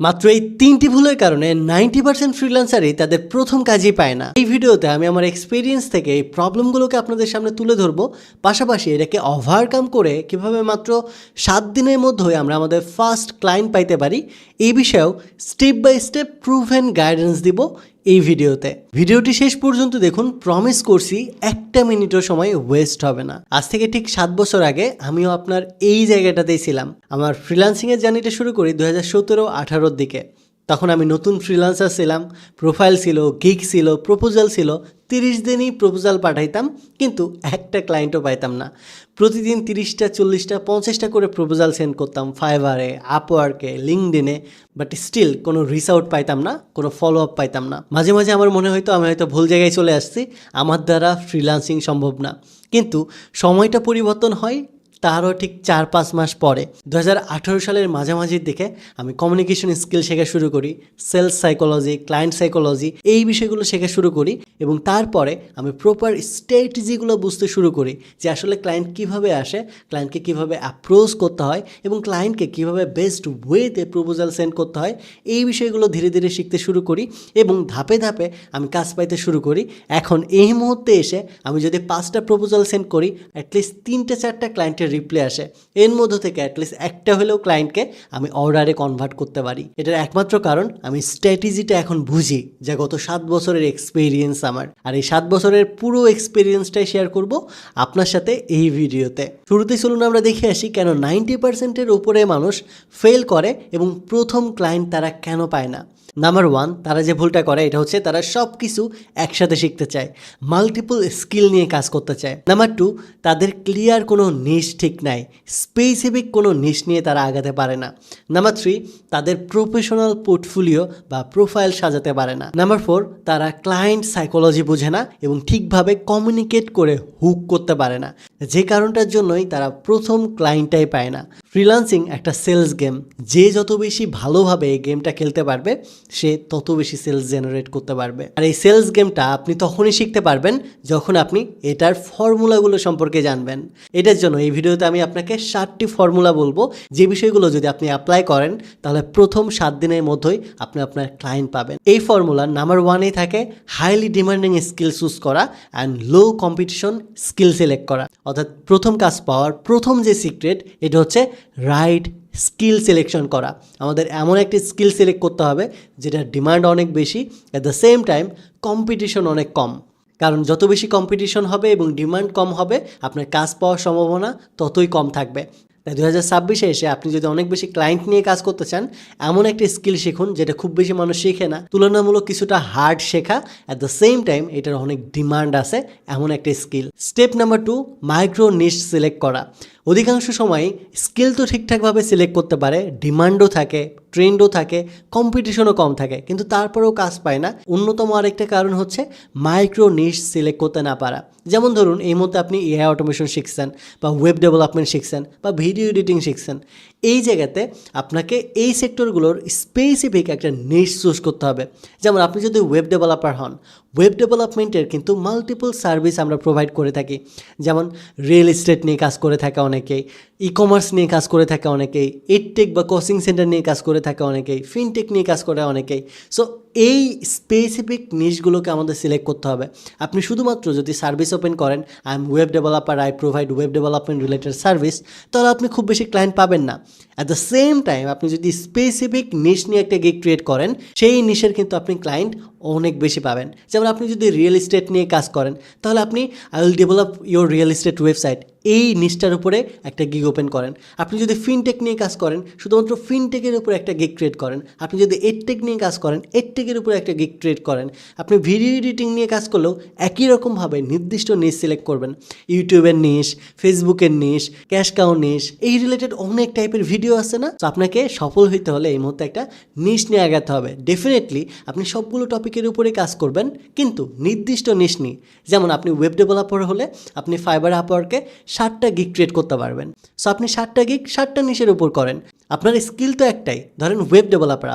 মাত্র এই 3টি ভুলের কারণে 90% ফ্রিল্যান্সারই তাদের প্রথম কাজই পায় না। এই ভিডিওতে আমি আমার এক্সপিরিয়েন্স থেকে এই প্রবলেমগুলোকে আপনাদের সামনে তুলে ধরবো, পাশাপাশি এটাকে ওভারকাম করে কিভাবে মাত্র 7 দিনের মধ্যেই আমরা আমাদের ফার্স্ট ক্লায়েন্ট পাইতে পারি এই বিষয়েও step by step proven guidance দিব এই ভিডিওতে। ভিডিওটি শেষ পর্যন্ত দেখুন, প্রমিস করছি একটা মিনিটও সময় ওয়েস্ট হবে না। আজ থেকে ঠিক 7 বছর আগে আমিও আপনার এই জায়গাটাতেই ছিলাম। আমার ফ্রিল্যান্সিংয়ের জার্নিটা শুরু করি 2017-18 দিকে। তখন আমি নতুন ফ্রিল্যান্সার ছিলাম, প্রোফাইল ছিল, গিগ ছিল, প্রপোজাল ছিল। 30 দিনই প্রপোজাল পাঠাইতাম, কিন্তু একটা ক্লায়েন্টও পাইতাম না। প্রতিদিন 30টা, 40টা, 50টা করে প্রপোজাল সেন্ড করতাম ফাইবারে, আপওয়ার্কে, লিঙ্কডইনে, বাট স্টিল কোনো রিচ আউট পাইতাম না, কোনো ফলো আপ পাইতাম না। মাঝে মাঝে আমার মনে হয়তো আমি হয়তো ভুল জায়গায় চলে আসছি, আমার দ্বারা ফ্রিল্যান্সিং সম্ভব না। কিন্তু সময়টা পরিবর্তন হয় তারও ঠিক 4-5 মাস পরে 2018 সালের মাঝামাঝির দিকে আমি কমিউনিকেশন স্কিল শেখা শুরু করি, সেলস সাইকোলজি, ক্লায়েন্ট সাইকোলজি, এই বিষয়গুলো শেখা শুরু করি। এবং তারপরে আমি প্রপার স্ট্র্যাটেজিগুলো বুঝতে শুরু করি যে আসলে ক্লায়েন্ট কিভাবে আসে, ক্লায়েন্টকে কিভাবে অ্যাপ্রোচ করতে হয় এবং ক্লায়েন্টকে কিভাবে বেস্ট ওয়েতে প্রপোজাল সেন্ড করতে হয়। এই বিষয়গুলো ধীরে ধীরে শিখতে শুরু করি এবং ধাপে ধাপে আমি কাজ পাইতে শুরু করি। এখন এই মুহূর্তে এসে আমি যদি 5টা প্রপোজাল সেন্ড করি, অ্যাটলিস্ট 3-4টা ক্লায়েন্টের রিপ্লাই আসে। এর মধ্যে থেকে অ্যাটলিস্ট একটা হলেও ক্লায়েন্টকে আমি অর্ডারে কনভার্ট করতে পারি। এটার একমাত্র কারণ আমি স্ট্র্যাটেজিটা এখন বুঝি, যা গত 7 বছরের এক্সপিরিয়েন্স আমার। আর এই 7 বছরের পুরো এক্সপিরিয়েন্সটাই শেয়ার করব আপনার সাথে এই ভিডিওতে। শুরুতে চলুন আমরা দেখে আসি কেন 90%-এর উপরে মানুষ ফেল করে এবং প্রথম ক্লায়েন্ট তারা কেন পায় না। নাম্বার 1, তারা যে ভুলটা করে এটা হচ্ছে তারা সব কিছু একসাথে শিখতে চায়, মাল্টিপল স্কিল নিয়ে কাজ করতে চায়। নাম্বার 2, তাদের ক্লিয়ার কোনো নিশ ঠিক নাই, স্পেসিফিক কোনো নিশ নিয়ে তারা আগাতে পারে না। নাম্বার 3, তাদের প্রফেশনাল পোর্টফোলিও বা প্রোফাইল সাজাতে পারে না। নাম্বার 4, তারা ক্লায়েন্ট সাইকোলজি বোঝে না এবং ঠিকভাবে কমিউনিকেট করে হুক করতে পারে না, যে কারণটার জন্যই তারা প্রথম ক্লায়েন্টটাই পায় না। ফ্রিল্যান্সিং একটা সেলস গেম, যে যত বেশি ভালোভাবে এই গেমটা খেলতে পারবে সে তত বেশি সেলস জেনারেট করতে পারবে। আর এই সেলস গেমটা আপনি তখনই শিখতে পারবেন যখন আপনি এটার ফর্মুলাগুলো সম্পর্কে জানবেন। এটার জন্য এই ভিডিওতে আমি আপনাকে 7টি ফর্মুলা বলবো, যে বিষয়গুলো যদি আপনি অ্যাপ্লাই করেন তাহলে প্রথম 7 দিনের মধ্যেই আপনি আপনার ক্লায়েন্ট পাবেন। এই ফর্মুলার নাম্বার 1-এই থাকে হাইলি ডিমান্ডিং স্কিল চুজ করা and low competition skill select করা। অর্থাৎ প্রথম কাজ পাওয়ার প্রথম যে সিক্রেট, এটা হচ্ছে রাইট স্কিল সিলেকশন করা। আমাদের এমন একটি স্কিল সিলেক্ট করতে হবে যেটার ডিমান্ড অনেক বেশি, at the same time competition অনেক কম। কারণ যত বেশি কম্পিটিশন হবে এবং ডিমান্ড কম হবে, আপনার কাজ পাওয়ার সম্ভাবনা ততই কম থাকবে। তাই 2026-এ এসে আপনি যদি অনেক বেশি ক্লায়েন্ট নিয়ে কাজ করতে চান, এমন একটা স্কিল শিখুন যেটা খুব বেশি মানুষ শেখে না, তুলনামূলক কিছুটা হার্ড শেখা, অ্যাট দ্য সেম টাইম এটার অনেক ডিমান্ড আছে এমন একটা স্কিল। স্টেপ নাম্বার 2, মাইক্রো নিশ সিলেক্ট করা। অধিকাংশ সময় স্কিল তো ঠিকঠাকভাবে সিলেক্ট করতে পারে, ডিমান্ডও থাকে, ট্রেন্ডও থাকে, কম্পিটিশনও কম থাকে, কিন্তু তারপরেও কাজ পায় না। অন্যতম আরেকটা কারণ হচ্ছে মাইক্রো নিশ সিলেক্ট করতে না পারা। যেমন ধরুন এই মুহূর্তে আপনি এআই অটোমেশন শিখছেন বা ওয়েব ডেভেলপমেন্ট শিখছেন বা ভিডিও এডিটিং শিখছেন। এই জায়গাতে আপনাকে এই সেক্টরগুলোর স্পেসিফিক একটা নিশ চুজ করতে হবে। যেমন আপনি যদি ওয়েব ডেভেলপার হন, ওয়েব ডেভেলপমেন্টের কিন্তু মাল্টিপল সার্ভিস আমরা প্রোভাইড করে থাকি। যেমন রিয়েল এস্টেট নিয়ে কাজ করে থাকে অনেকেই, ই কমার্স নিয়ে কাজ করে থাকে অনেকেই, এডটেক বা কোচিং সেন্টার নিয়ে কাজ করে থাকে অনেকেই, ফিনটেক নিয়ে কাজ করে অনেকেই। সো এই স্পেসিফিক নিশগুলোকে আমাদের সিলেক্ট করতে হবে। আপনি শুধুমাত্র যদি সার্ভিস ওপেন করেন, I am web developer, I provide web development related service, তাহলে আপনি খুব বেশি ক্লায়েন্ট পাবেন না। অ্যাট দ্য সেম টাইম আপনি যদি স্পেসিফিক নিশ নিয়ে একটা গিগ ক্রিয়েট করেন, সেই নিশের কিন্তু আপনি ক্লায়েন্ট অনেক বেশি পাবেন। যেমন আপনি যদি রিয়েল এস্টেট নিয়ে কাজ করেন, তাহলে আপনি I will develop your real estate website, এই নিশটার উপরে একটা গিগ ওপেন করেন। আপনি যদি ফিনটেক নিয়ে কাজ করেন, শুধুমাত্র ফিনটেকের উপরে একটা গিগ ক্রিয়েট করেন। আপনি যদি এডটেক নিয়ে কাজ করেন, এডটেকের উপরে একটা গিগ ক্রিয়েট করেন। আপনি ভিডিও এডিটিং নিয়ে কাজ করলেও একই রকমভাবে নির্দিষ্ট নিশ সিলেক্ট করবেন। ইউটিউবের নিশ, ফেসবুকের নিশ, ক্যাশ কাউ নিশ, এই রিলেটেড অনেক টাইপের ভিডিও আছে না? তো আপনাকে সফল হইতে হলে এই মুহূর্তে একটা নিশ নিয়ে আগাতে হবে। ডেফিনেটলি আপনি সবগুলো টপিকের উপরে কাজ করবেন, কিন্তু নির্দিষ্ট নিশ নিয়ে। যেমন আপনি ওয়েব ডেভেলপার হলে আপনি ফাইবার আপওয়ার্কে 7টা গিগ ক্রিয়েট করতে পারবেন। সো আপনি 7টা গিগ 7টা নিশের উপর করেন। আপনার স্কিল তো একটাই, ধরেন ওয়েব ডেভেলপার,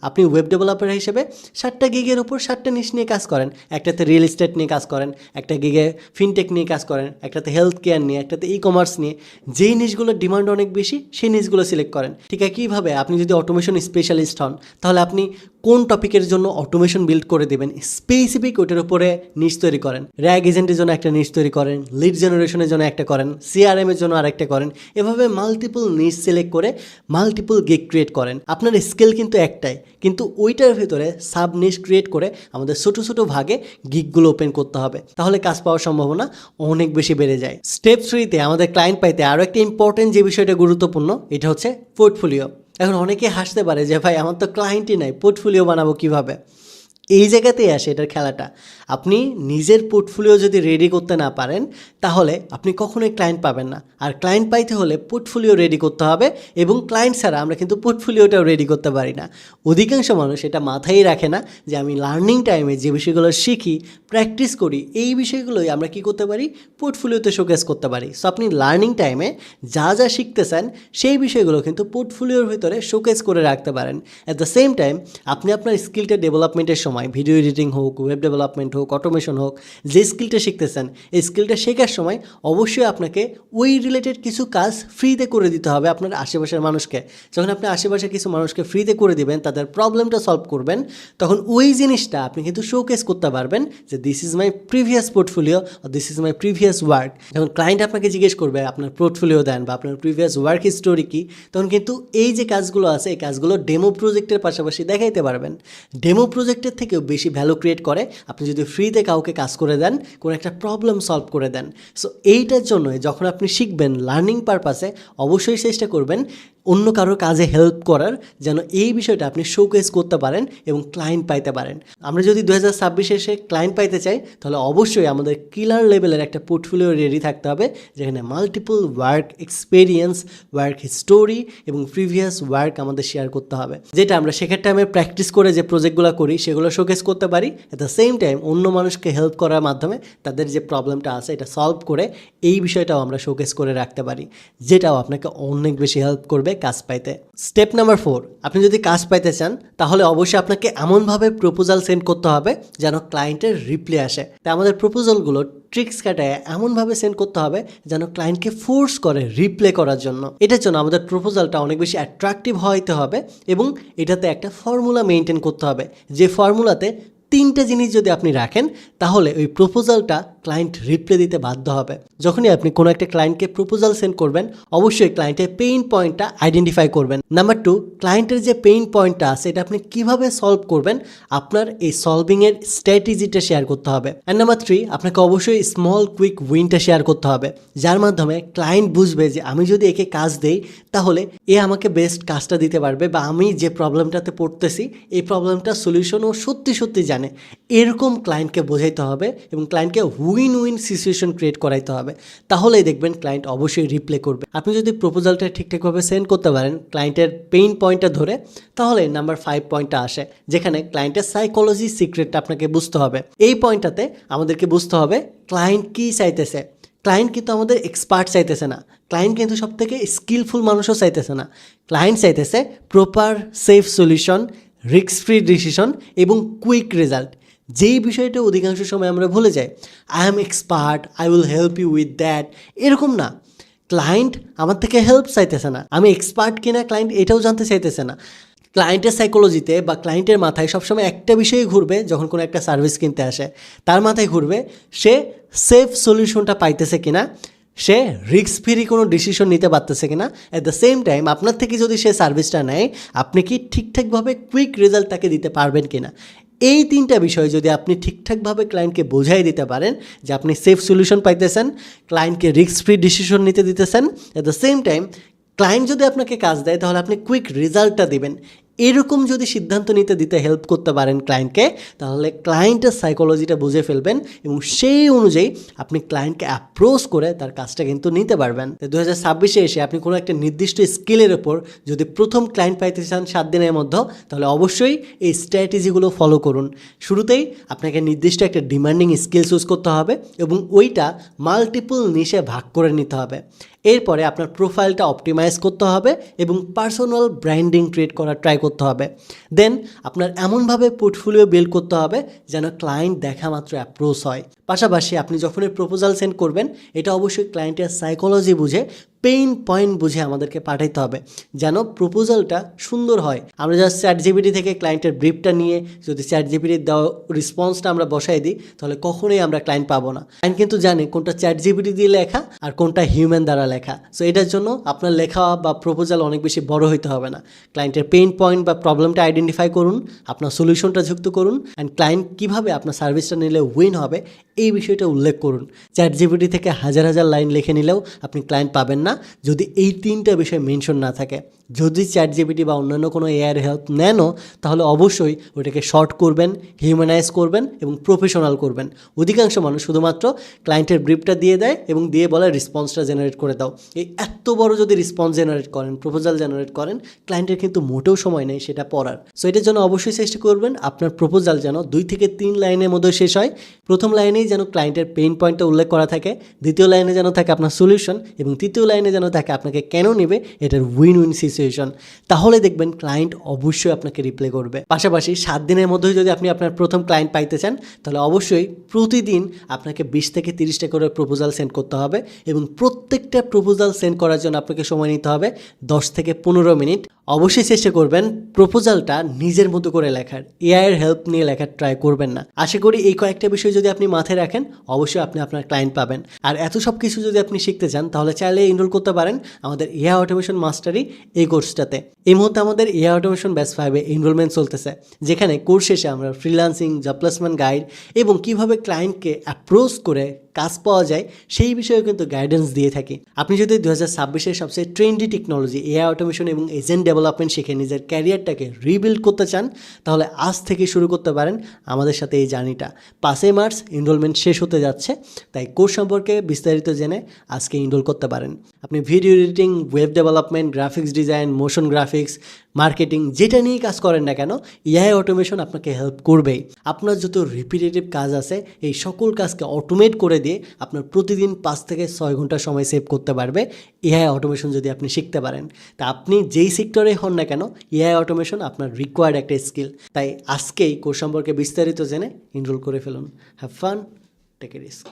আপনি ওয়েব ডেভেলপার হিসেবে 7টা গিগের উপর 7টা নিশ নিয়ে কাজ করেন। একটাতে রিয়েল এস্টেট নিয়ে কাজ করেন, একটা গিগে ফিনটেক নিয়ে কাজ করেন, একটাতে হেলথ কেয়ার নিয়ে, একটাতে ই কমার্স নিয়ে। যেই নিশগুলোর ডিমান্ড অনেক বেশি সেই নিশগুলো সিলেক্ট করেন। ঠিক একইভাবে আপনি যদি অটোমেশন স্পেশালিস্ট হন, তাহলে আপনি কোন টপিকের জন্য অটোমেশন বিল্ড করে দেবেন স্পেসিফিক ওইটার উপরে নিশ তৈরি করেন। র্যাগ এজেন্টের জন্য একটা নিশ তৈরি করেন, লিড জেনারেশনের জন্য একটা করেন, সিআরএম এর জন্য আরেকটা করেন। এভাবে মাল্টিপল নিশ সিলেক্ট করে মাল্টিপল গিগ ক্রিয়েট করেন। আপনার স্কিল কিন্তু একটাই, কিন্তু ওইটার ভিতরে সাব নিশ ক্রিয়েট করে আমাদের ছোটো ছোটো ভাগে গিগগুলো ওপেন করতে হবে, তাহলে কাজ পাওয়ার সম্ভাবনা অনেক বেশি বেড়ে যায়। স্টেপ 3তে আমাদের ক্লায়েন্ট পাইতে আরও একটা ইম্পর্টেন্ট যে বিষয়টা গুরুত্বপূর্ণ, এটা হচ্ছে পোর্টফোলিও। এখন অনেকে হাসতে পারে যে ভাই আমার তো ক্লায়েন্টই নাই, পোর্টফোলিও বানাবো কিভাবে? এই জায়গাতেই আসে এটার খেলাটা। আপনি নিজের পোর্টফোলিও যদি রেডি করতে না পারেন, তাহলে আপনি কখনোই ক্লায়েন্ট পাবেন না। আর ক্লায়েন্ট পাইতে হলে পোর্টফোলিও রেডি করতে হবে, এবং ক্লায়েন্ট ছাড়া আমরা কিন্তু পোর্টফোলিওটাও রেডি করতে পারি না। অধিকাংশ মানুষ এটা মাথায় রাখে না যে আমি লার্নিং টাইমে যে বিষয়গুলো শিখি, প্র্যাকটিস করি, এই বিষয়গুলোই আমরা কি করতে পারি, পোর্টফোলিওতে শোকেস করতে পারি। সো আপনি লার্নিং টাইমে যা যা শিখতেছেন সেই বিষয়গুলো কিন্তু পোর্টফোলিওর ভিতরে শোকেস করে রাখতে পারেন। অ্যাট দ্য সেম টাইম আপনি আপনার স্কিলটা ডেভেলপমেন্টের সময়, ভিডিও এডিটিং হোক, ওয়েব ডেভেলপমেন্ট হোক, অটোমেশন হোক, যে স্কিলটা শিখতেছেন এই স্কিলটা শেখার সময় অবশ্যই আপনাকে ওই রিলেটেড কিছু কাজ ফ্রিতে করে দিতে হবে আপনার আশেপাশের মানুষকে। যখন আপনি আশেপাশের কিছু মানুষকে ফ্রিতে করে দিবেন, তাদের প্রবলেমটা সলভ করবেন, তখন ওই জিনিসটা আপনি কিন্তু শোকেস করতে পারবেন যে this is my previous portfolio, this is my previous work. যখন ক্লায়েন্ট আপনাকে জিজ্ঞেস করবে আপনার পোর্টফোলিও দেন বা আপনার প্রিভিয়াস ওয়ার্ক হিস্টোরি কী, তখন কিন্তু এই যে কাজগুলো আছে এই কাজগুলো ডেমো প্রজেক্টের পাশাপাশি দেখাইতে পারবেন। ডেমো প্রজেক্টের থেকেও বেশি ভ্যালু ক্রিয়েট করে আপনি যদি ফ্রিতে কাউকে কাজ করে দেন, কোনো একটা প্রবলেম সলভ করে দেন। সো এইটার জন্যই যখন আপনি শিখবেন লার্নিং পারপাসে, অবশ্যই চেষ্টা করবেন অন্য কারোর কাজে হেল্প করার, যেন এই বিষয়টা আপনি শোকেস করতে পারেন এবং ক্লায়েন্ট পাইতে পারেন। আমরা যদি 2026 এসে ক্লায়েন্ট পাইতে চাই, তাহলে অবশ্যই আমাদের কিলার লেভেলের একটা পোর্টফোলিও রেডি থাকতে হবে, যেখানে multiple work experience, work history এবং প্রিভিয়াস ওয়ার্ক আমাদের শেয়ার করতে হবে, যেটা আমরা শেখার টাইমে প্র্যাকটিস করে যে প্রজেক্টগুলো করি সেগুলো শোকেস করতে পারি। অ্যাট দ্য সেম টাইম অন্য মানুষকে হেল্প করার মাধ্যমে তাদের যে প্রবলেমটা আছে এটা সলভ করে এই বিষয়টাও আমরা শোকেস করে রাখতে পারি, যেটাও আপনাকে অনেক বেশি হেল্প করবে কাজ পাইতে। স্টেপ নাম্বার 4, আপনি যদি কাজ পাইতে চান তাহলে অবশ্যই আপনাকে এমনভাবে প্রপোজাল সেন্ড করতে হবে যেন ক্লায়েন্টের রিপ্লাই আসে। তাই আমাদের প্রপোজালগুলো ট্রিক্স কাটায় এমনভাবে সেন্ড করতে হবে যেন ক্লায়েন্টকে ফোর্স করে রিপ্লে করার জন্য। এটার জন্য আমাদের প্রপোজালটা অনেক বেশি অ্যাট্রাকটিভ হইতে হবে, এবং এটাতে একটা ফর্মুলা মেনটেন করতে হবে, যে ফর্মুলাতে 3টে জিনিস যদি আপনি রাখেন, তাহলে ওই প্রপোজালটা ক্লায়েন্ট রিপ্লে দিতে বাধ্য হবে। যখনই আপনি কোনো একটা ক্লায়েন্টকে প্রপোজাল সেন্ড করবেন, অবশ্যই ক্লায়েন্টের পেইন পয়েন্টটা আইডেন্টিফাই করবেন। নাম্বার 2, ক্লায়েন্টের যে পেইন পয়েন্টটা আছে এটা আপনি কিভাবে সলভ করবেন, আপনার এই সলভিংয়ের স্ট্র্যাটেজিটা শেয়ার করতে হবে। অ্যান্ড নাম্বার 3, আপনাকে অবশ্যই স্মল কুইক উইনটা শেয়ার করতে হবে, যার মাধ্যমে ক্লায়েন্ট বুঝবে যে আমি যদি একে কাজ দেই তাহলে এ আমাকে বেস্ট কাজটা দিতে পারবে, বা আমি যে প্রবলেমটাতে পড়তেছি এই প্রবলেমটা সলিউশনও সত্যি সত্যি জানে। এরকম ক্লায়েন্টকে বোঝাইতে হবে এবং ক্লায়েন্টকে উইন উইন সিচুয়েশন ক্রিয়েট করাইতে হবে, তাহলেই দেখবেন ক্লায়েন্ট অবশ্যই রিপ্লে করবে। আপনি যদি প্রপোজালটা ঠিকঠাকভাবে সেন্ড করতে পারেন ক্লায়েন্টের পেইন পয়েন্টটা ধরে, তাহলে নাম্বার 5 পয়েন্টটা আসে, যেখানে ক্লায়েন্টের সাইকোলজি সিক্রেটটা আপনাকে বুঝতে হবে। এই পয়েন্টটাতে আমাদেরকে বুঝতে হবে ক্লায়েন্ট কী চাইতেছে। ক্লায়েন্ট কিন্তু আমাদের এক্সপার্ট চাইতেছে না, ক্লায়েন্ট কিন্তু সব থেকে স্কিলফুল মানুষও চাইতেছে না। ক্লায়েন্ট চাইতেছে proper safe solution, risk free decision এবং কুইক রেজাল্ট। যেই বিষয়টা অধিকাংশ সময় আমরা ভুলে যাই, I am expert, I will help you with that, এরকম না। ক্লায়েন্ট আমার থেকে হেল্প চাইতেছে না, আমি এক্সপার্ট কিনা ক্লায়েন্ট এটাও জানতে চাইতেছে না। ক্লায়েন্টের সাইকোলজিতে বা ক্লায়েন্টের মাথায় সবসময় একটা বিষয়ই ঘুরবে, যখন কোনো একটা সার্ভিস কিনতে আসে তার মাথায় ঘুরবে সে সেফ সলিউশনটা পাইতেছে কিনা, সে রিস্ক ফ্রি কোনো ডিসিশন নিতে পারতেছে কিনা। অ্যাট দ্য সেম টাইম আপনার থেকে যদি সে সার্ভিসটা নেয়, আপনি কি ঠিকঠাকভাবে কুইক রেজাল্ট তাকে দিতে পারবেন কিনা। এই 3টা বিষয় যদি আপনি ঠিকঠাকভাবে ক্লায়েন্টকে বোঝাই দিতে পারেন যে আপনি সেফ সলিউশন পাইতেছেন, ক্লায়েন্টকে রিস্ক ফ্রি ডিসিশন নিতে দিতেছেন, at the same time client যদি আপনাকে কাজ দেয় তাহলে আপনি কুইক রেজাল্টটা দিবেন, এরকম যদি সিদ্ধান্ত দিতে হেল্প করতে পারেন ক্লায়েন্টকে, তাহলে ক্লায়েন্টের সাইকোলজিটা বুঝে ফেলবেন এবং সেই অনুযায়ী আপনি ক্লায়েন্টকে অ্যাপ্রোচ করে তার কাজটা কিন্তু নিতে পারবেন। 2026-এ এসে আপনি কোনো একটা নির্দিষ্ট স্কিলের ওপর যদি প্রথম ক্লায়েন্ট পাইতে চান 7 দিনের মধ্যে, তাহলে অবশ্যই এই স্ট্র্যাটেজিগুলো ফলো করুন। শুরুতেই আপনাকে নির্দিষ্ট একটা ডিমান্ডিং স্কিল চুজ করতে হবে এবং ওইটা মাল্টিপল নিশে ভাগ করে নিতে হবে। এরপরে আপনার প্রোফাইলটা অপটিমাইজ করতে হবে এবং পার্সোনাল ব্র্যান্ডিং ক্রিয়েট করার ট্রাই করতে হবে। দেন আপনার এমনভাবে পোর্টফোলিও বিল্ড করতে হবে যেন ক্লায়েন্ট দেখা মাত্র অ্যাপ্রোচ হয়। পাশাপাশি আপনি যখনই প্রপোজাল সেন্ড করবেন এটা অবশ্যই ক্লায়েন্টের সাইকোলজি বুঝে, পেইন পয়েন্ট বুঝে আমাদেরকে পাঠাইতে হবে যেন প্রপোজালটা সুন্দর হয়। আমরা জাস্ট চ্যাটজিপিটি থেকে ক্লায়েন্টের ব্রিফটা নিয়ে যদি চ্যাটজিপিটির দেওয়া রেসপন্সটা আমরা বসাই দিই তাহলে কখনোই আমরা ক্লায়েন্ট পাবো না। ক্লায়েন্ট কিন্তু জানে কোনটা চ্যাটজিপিটি দিয়ে লেখা আর কোনটা হিউম্যান দ্বারা লেখা। সো এটার জন্য আপনার লেখা বা প্রপোজাল অনেক বেশি বড় হইতে হবে না। ক্লায়েন্টের পেইন পয়েন্ট বা প্রবলেমটা আইডেন্টিফাই করুন, আপনার সলিউশনটা যুক্ত করুন, অ্যান্ড ক্লায়েন্ট কীভাবে আপনার সার্ভিসটা নিলে উইন হবে এই বিষয়টা উল্লেখ করুন। চ্যাটজিপিটি থেকে হাজার হাজার লাইন লিখে নিলেও আপনি ক্লায়েন্ট পাবেন না যদি এই তিনটা বিষয় মেনশন না থাকে। যদি চ্যাটজিপিটি বা অন্যান্য কোনো এআইয়ের হেল্প নেনও তাহলে অবশ্যই ওটাকে শর্ট করবেন, হিউম্যানাইজ করবেন এবং প্রফেশনাল করবেন। অধিকাংশ মানুষ শুধুমাত্র ক্লায়েন্টের ব্রিফটা দিয়ে দেয় এবং দিয়ে বলে রেসপন্সটা জেনারেট করে দাও। এই এত বড় যদি রেসপন্স জেনারেট করেন, প্রপোজাল জেনারেট করেন, ক্লায়েন্টের কিন্তু মোটেও সময় নেই সেটা পড়ার। সো এটার জন্য অবশ্যই চেষ্টা করবেন আপনার প্রপোজাল যেন 2 থেকে 3 লাইনের মধ্যে শেষ হয়। প্রথম লাইনেই যেন ক্লায়েন্টের পেইন পয়েন্টটা উল্লেখ করা থাকে, দ্বিতীয় লাইনে যেন থাকে আপনার সলিউশন এবং তৃতীয় লাইনে যেন থাকে আপনাকে কেন নেবে এটার উইন উইন সিচুয়েশন। তাহলে দেখবেন ক্লায়েন্ট অবশ্যই আপনাকে রিপ্লাই করবে। পাশাপাশি 7 দিনের মধ্যে যদি আপনি আপনার প্রথম ক্লায়েন্ট পাইতে চান তাহলে অবশ্যই প্রতিদিন আপনাকে 20 থেকে 30টা করে প্রপোজাল সেন্ড করতে হবে এবং প্রত্যেকটা প্রপোজাল সেন্ড করার জন্য আপনাকে সময় নিতে হবে 10 থেকে 15 মিনিট। অবশ্যই চেষ্টা করবেন প্রপোজালটা নিজের মতো করে লেখার, এআইয়ের হেল্প নিয়ে লেখার ট্রাই করবেন না। আশা করি এই কয়েকটা বিষয় যদি আপনি মাথায় রাখেন অবশ্যই আপনি আপনার ক্লায়েন্ট পাবেন। আর এত সব কিছু যদি আপনি শিখতে চান তাহলে চাইলে এনরোল করতে পারেন আমাদের এআই অটোমেশন মাস্টারি এই কোর্সটাতে। এই মুহূর্তে আমাদের এআই অটোমেশন ব্যাচ 5-এ এনরোলমেন্ট চলতেছে, যেখানে কোর্স শেষে আমরা ফ্রিল্যান্সিং, জব প্লেসমেন্ট গাইড এবং কীভাবে ক্লায়েন্টকে অ্যাপ্রোচ করে কাজ পাওয়া যায় সেই বিষয়ে কিন্তু গাইডেন্স দিয়ে থাকি। আপনি যদি 2026-এর সবচেয়ে ট্রেন্ডি টেকনোলজি এআই অটোমেশন এবং এজেন্ট ডেভেলপমেন্ট শিখে নিজের ক্যারিয়ারটাকে রিবিল্ড করতে চান তাহলে আজ থেকে শুরু করতে পারেন আমাদের সাথে এই জার্নিটা। 5 মার্চ এনরোলমেন্ট শেষ হতে যাচ্ছে, তাই কোর্স সম্পর্কে বিস্তারিত জেনে আজকে এনরোল করতে পারেন। আপনি video editing, web development, graphics design, motion graphics, marketing যেটা নিয়েই কাজ করেন না কেন এআই অটোমেশন আপনাকে হেল্প করবেই। আপনার যত রিপিটেটিভ কাজ আছে এই সকল কাজকে অটোমেট করে দিয়ে আপনার প্রতিদিন 5 থেকে 6 ঘন্টা সময় সেভ করতে পারবে এআই অটোমেশন যদি আপনি শিখতে পারেন। তা আপনি যেই সেক্টরে হন না কেন এআই অটোমেশন আপনার রিকোয়ার্ড একটা স্কিল। তাই আজকেই কোর্স সম্পর্কে বিস্তারিত জেনে এনরোল করে ফেলুন। Have fun, take a risk.